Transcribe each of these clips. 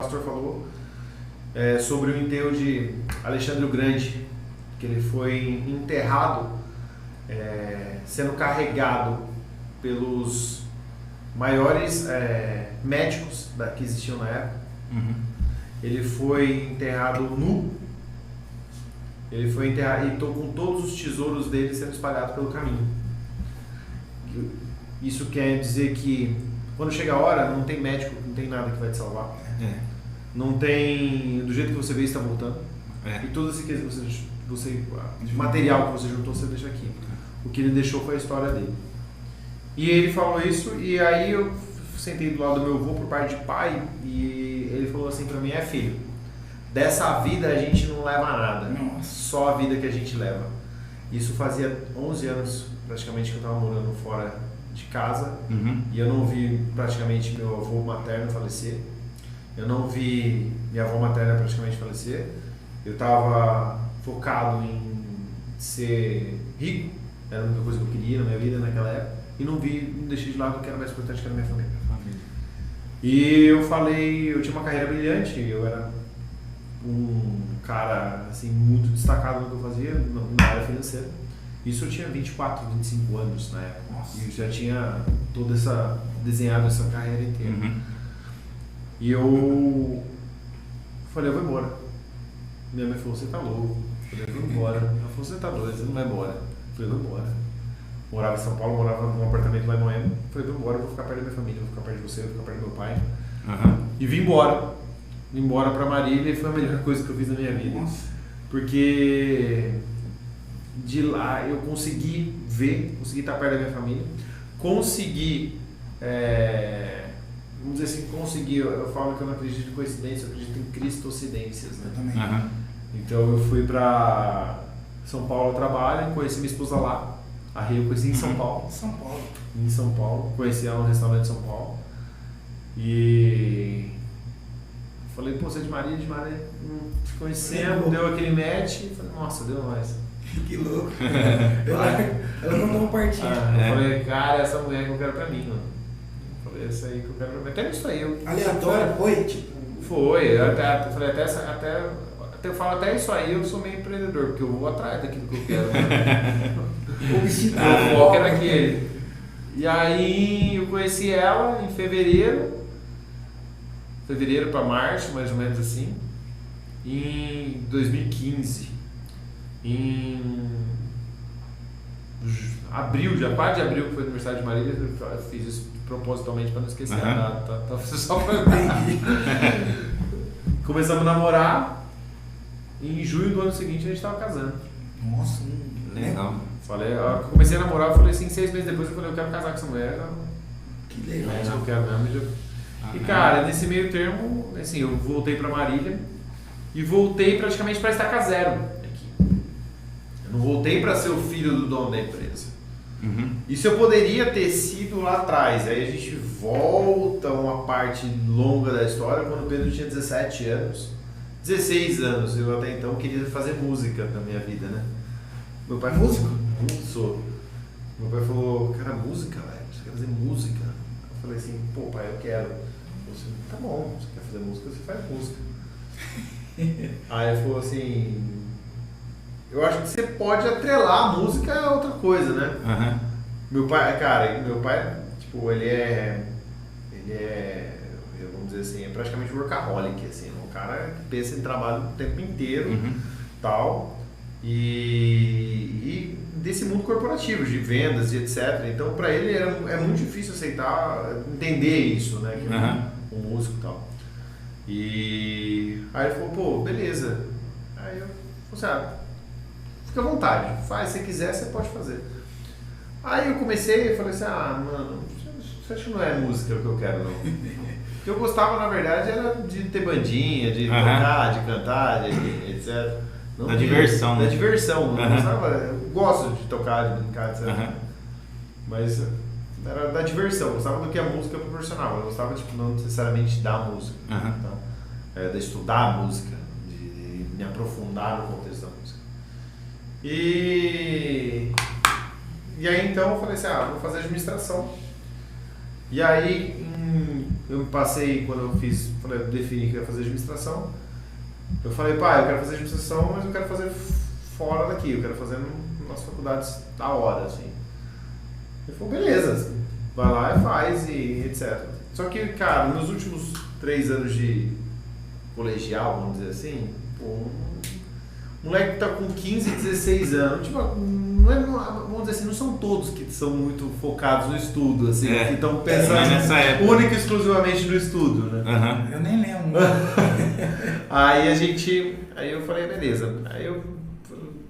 pastor falou sobre o enterro de Alexandre o Grande, que ele foi enterrado sendo carregado pelos maiores médicos que existiam na época. Ele foi enterrado nu. Ele foi enterrado e com todos os tesouros dele sendo espalhados pelo caminho. Isso quer dizer que quando chega a hora, não tem médico, não tem nada que vai te salvar. Não tem, do jeito que você vê, está voltando. E todo esse material que você juntou, você deixa aqui. O que ele deixou foi a história dele. E ele falou isso, e aí eu sentei do lado do meu avô por parte de pai, e ele falou assim pra mim: filho, dessa vida a gente não leva nada, só a vida que a gente leva. Isso fazia 11 anos praticamente que eu estava morando fora de casa, e eu não vi praticamente meu avô materno falecer, eu não vi minha avó materna praticamente falecer. Eu estava focado em ser rico, era a única coisa que eu queria na minha vida naquela época, e não deixei de lado o que era mais importante, que era a minha família. E eu falei, eu tinha uma carreira brilhante, eu era um cara assim, muito destacado no que eu fazia na área financeira. Isso eu tinha 24, 25 anos na época. E já tinha desenhado essa carreira inteira. E eu falei, eu vou embora. Minha mãe falou, você tá louco. Eu falei, eu vou embora. Ela falou, você tá doido, você não vai embora. Eu falei, eu vou embora. Morava em São Paulo, morava num apartamento lá em Moema. Eu falei, vou embora, eu vou ficar perto da minha família, vou ficar perto de você, vou ficar perto do meu pai. E vim embora. Vim embora pra Marília, e foi a melhor coisa que eu fiz na minha vida. Porque de lá eu consegui estar perto da minha família, consegui, vamos dizer assim, eu falo que eu não acredito em coincidência, eu acredito em cristocidências, né? Também. Então eu fui pra São Paulo a trabalho, conheci minha esposa lá, a Rê eu conheci em São Paulo. Em São Paulo, conheci ela no restaurante de São Paulo, e falei, pô, você é de Marília, conhecemos, deu aquele match, e falei, nossa, deu nós. Que louco. Ela mandou um partinho. Eu falei, cara, essa mulher que eu quero pra mim, mano. Eu falei, essa aí que eu quero pra mim. Até isso aí. Aleatório, foi? Tipo... Foi. Eu falei, eu falo até isso aí, eu sou meio empreendedor, porque eu vou atrás daquilo que eu quero. O foco era aquele. E aí eu conheci ela em fevereiro pra março, mais ou menos assim, em 2015. Em abril, dia 4 de abril, que foi o aniversário de Marília, eu fiz isso propositalmente para não esquecer a data, tá só pra Começamos a namorar, e em junho do ano seguinte a gente estava casando. Nossa, legal. Comecei a namorar, eu falei assim, 6 meses depois eu falei, eu quero casar com essa mulher. Que legal. Eu quero mesmo. E cara, nesse meio termo, assim, eu voltei para Marília e voltei praticamente para estacar zero aqui. Eu não voltei para ser o filho do dono da empresa. Isso eu poderia ter sido lá atrás. Aí a gente volta uma parte longa da história, quando o Pedro tinha 17 anos. 16 anos, eu até então queria fazer música na minha vida, né? Meu pai músico? Sou. Meu pai falou, cara, música, velho, você quer fazer música? Eu falei assim, pô pai, eu quero. Eu falei, tá bom, você quer fazer música, você faz música. Aí ele falou assim, eu acho que você pode atrelar a música a outra coisa, né? Meu pai, tipo, ele é, vamos dizer assim, é praticamente workaholic, assim, um cara que pensa em trabalho o tempo inteiro, tal, e desse mundo corporativo, de vendas e etc. Então, para ele é muito difícil aceitar, entender isso, né, que é um músico e tal. E aí ele falou, pô, beleza. Aí eu falei assim, fica à vontade, faz, se quiser, você pode fazer. Aí eu comecei e falei assim, mano, isso acho que não é música que eu quero, não. O que eu gostava, na verdade, era de ter bandinha, de tocar, de cantar, etc. Não da diversão. Da diversão. Eu gosto de tocar, de brincar, etc. Mas era da diversão, eu gostava do que a música proporcionava. Eu gostava, tipo, não necessariamente da música. Então, de estudar a música, de me aprofundar no contexto da música. E aí então eu falei assim, vou fazer administração. E aí eu me passei, quando eu defini que eu ia fazer administração, eu falei, pai, eu quero fazer administração, mas eu quero fazer fora daqui, eu quero fazer nas faculdades da hora, assim. Ele falou, beleza, vai lá e faz e etc. Só que, cara, nos últimos 3 anos de colegial, vamos dizer assim, pô, um moleque que tá com 15, 16 anos, tipo, vamos dizer assim, não são todos que são muito focados no estudo, assim, que estão pensando única e exclusivamente no estudo, né? Uhum. Eu nem lembro. Aí eu falei, beleza. Aí eu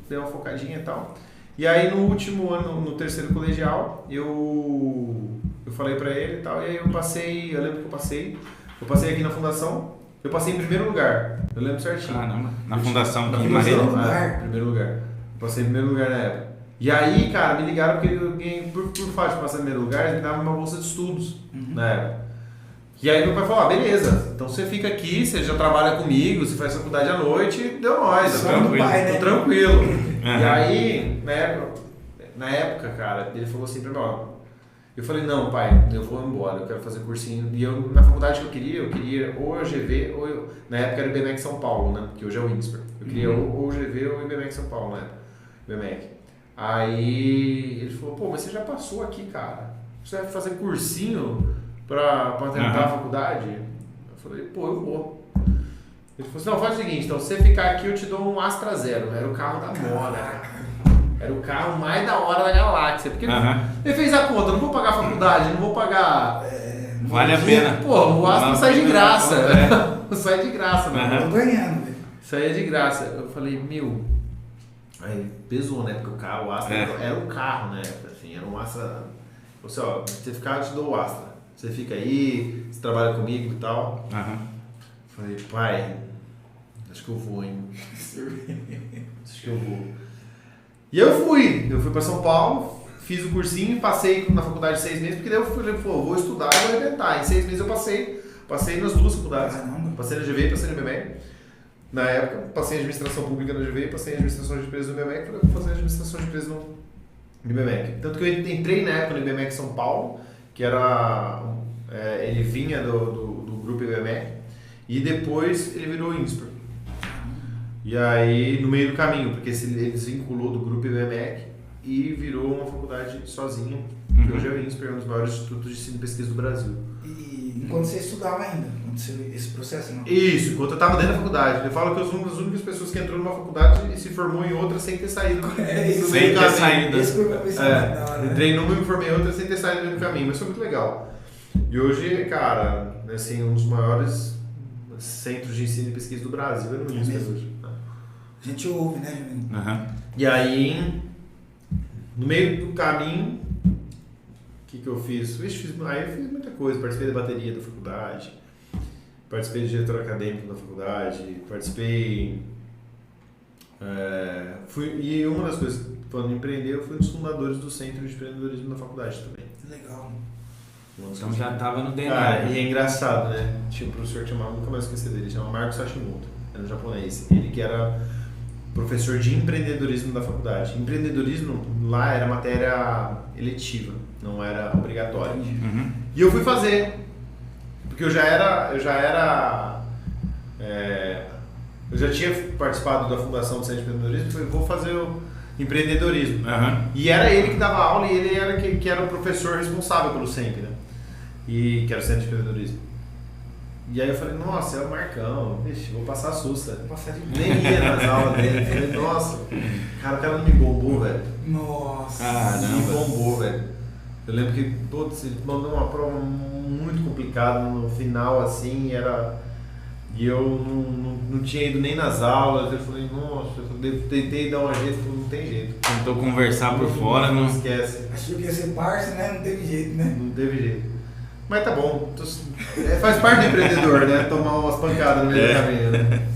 dei uma focadinha e tal. E aí no último ano, no terceiro colegial, eu falei pra ele e tal, e aí eu lembro que eu passei aqui na fundação, eu passei em primeiro lugar, eu lembro certinho. Caramba, na fundação aqui em Marília? Primeiro lugar. Eu passei em primeiro lugar na época. E aí, cara, me ligaram porque alguém, por fato de passar em primeiro lugar, ele me dava uma bolsa de estudos na época. E aí meu pai falou, beleza, então você fica aqui, você já trabalha comigo, você faz faculdade à noite, deu nóis, tô tranquilo. Uhum. E aí, na época, cara, ele falou assim pra mim, eu falei, não, pai, eu vou embora, eu quero fazer cursinho. E eu, na faculdade que eu queria ou a GV, na época era o IBMEC São Paulo, né, que hoje é o INSPER. Eu queria ou o GV ou o IBMEC São Paulo, né, IBMEC. Aí ele falou, pô, mas você já passou aqui, cara, você vai fazer cursinho pra tentar a faculdade? Eu falei, pô, eu vou. Ele falou assim, não, faz o seguinte, então se você ficar aqui eu te dou um Astra Zero, era o carro da moda, era o carro mais da hora da galáxia, porque ele fez a conta, não vou pagar a faculdade, não vou pagar... Vale a pena. Pô, o Astra sai de graça, sai de graça, mano. Tô ganhando, velho. Saía de graça. Eu falei, aí pesou, né, porque o Astra era um carro, né, assim, era um Astra, você, você ficar, eu te dou o Astra. Você fica aí, você trabalha comigo e tal. Falei, pai, acho que eu vou, hein? Acho que eu vou. E eu fui pra São Paulo, fiz o cursinho, passei na faculdade 6 meses, porque daí eu falei, vou estudar e vou arrebentar. Em 6 meses eu passei nas 2 faculdades. Passei na GV e passei no IBMEC. Na época, passei em administração pública na GV e passei em administração de empresas no IBMEC, falei, vou fazer administração de empresas no IBMEC. Tanto que eu entrei na época no IBMEC São Paulo, que era, ele vinha do grupo IBMEC, e depois ele virou INSPER. E aí, no meio do caminho, porque ele desvinculou do grupo IBMEC e virou uma faculdade sozinho, que hoje é o INSPER, um dos maiores institutos de ensino e pesquisa do Brasil. E enquanto você estudava ainda, esse processo não? Isso, enquanto eu estava dentro da faculdade. Eu falo que eu sou uma das únicas pessoas que entrou numa faculdade e se formou em outra sem ter saído. Sem ter saído. Entrei numa e me formei em outra sem ter saído do meio do caminho, mas foi muito legal. E hoje, cara, assim, um dos maiores centros de ensino e pesquisa do Brasil é no INSPER hoje. A gente ouve, né, Juninho? E aí, no meio do caminho, o que eu fiz? Aí eu fiz muita coisa, participei da bateria da faculdade, participei do diretor acadêmico da faculdade, participei... e uma das coisas, falando em empreender, eu fui um dos fundadores do Centro de Empreendedorismo da faculdade também. Legal. Então já estava no DNA. E é engraçado, né? Tinha um professor que chamava, nunca mais esqueci dele, chamava Marcos Hashimoto, era um japonês. Ele que era professor de empreendedorismo da faculdade. Empreendedorismo lá era matéria eletiva, não era obrigatória. E eu fui fazer, porque eu já tinha participado da fundação do Centro de Empreendedorismo e falei, vou fazer o empreendedorismo. E era ele que dava aula e ele era que era o professor responsável pelo CEMP, né? E que era o Centro de Empreendedorismo. E aí eu falei, nossa, é o Marcão, vixe, vou passar sussa. Nem ia nas aulas dele. Falei, nossa, cara, o cara não me bombou, velho. Nossa. Caramba. Me bombou, velho. Eu lembro que ele mandou uma prova muito complicada no final, assim, e eu não tinha ido nem nas aulas. Eu falei, nossa, eu tentei dar um jeito, não tem jeito. Tentou conversar por fora, não esquece. Achou que ia ser parça, né? Não teve jeito, né? Não teve jeito. Mas tá bom, faz parte do empreendedor, né? Tomar umas pancadas no meio do caminho, né?